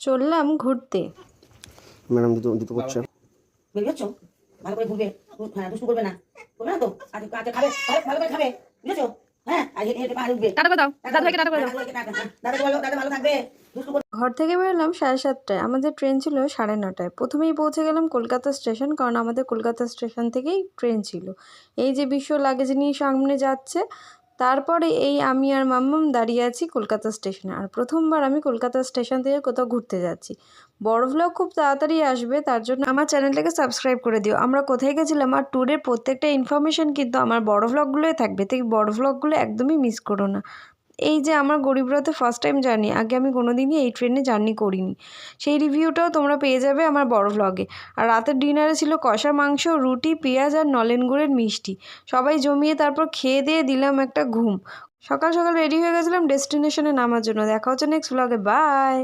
চললাম ঘুরতে। ম্যাডাম দিতে করছে বুঝেছো? ভালো করে ঘুরবে, হ্যাঁ দুষ্টু করবে না, করবে না তো? আজ আজ খাবে, ভালো করে খাবে, বুঝেছো? হ্যাঁ আর হেঁটে হেঁটে পাহাড়ে উঠবে। টাটা করে দাও, দাদু ভাইকে টাটা করে দাও। দাদাকে বলো দাদা ভালো থাকবে, দুষ্টু করবে। ঘর থেকে বেরোলাম 7:30টায়, আমাদের ট্রেন ছিল 9:30টায়। প্রথমেই পৌঁছে গেলাম কলকাতা স্টেশন, কারণ আমাদের কলকাতা স্টেশন থেকেই ট্রেন ছিল। এই যে বিশ্ব লাগেজ নিয়ে সামনে যাচ্ছে, তারপরে এই আমি আর মাম্মাম দাঁড়িয়ে আছি কলকাতা স্টেশনে। আর প্রথমবার আমি কলকাতা স্টেশন থেকে কোথাও ঘুরতে যাচ্ছি। বড় ভ্লগ খুব তাড়াতাড়ি আসবে, তার জন্য আমার চ্যানেলটাকে সাবস্ক্রাইব করে দিও। আমরা কোথায় গেছিলাম আর ট্যুরের প্রত্যেকটা ইনফরমেশন কিন্তু আমার বড় ভ্লগগুলোই থাকবে, তাই বড় ভ্লগগুলো একদমই মিস করো না। এই যে আমার গরিব রথে ফার্স্ট টাইম জার্নি, আগে আমি কোনো দিনই এই ট্রেনে জার্নি করিনি, সেই রিভিউটাও তোমরা পেয়ে যাবে আমার বড় ভ্লগে। আর রাতের ডিনারে ছিল কষা মাংস, রুটি, পেঁয়াজ আর নলেন গুড়ের মিষ্টি। সবাই জমিয়ে তারপর খেয়ে দিয়ে দিলাম একটা ঘুম। সকাল সকাল রেডি হয়ে গেছিলাম ডেস্টিনেশনে নামার জন্য। দেখা হচ্ছে নেক্সট ভ্লগে, বাই।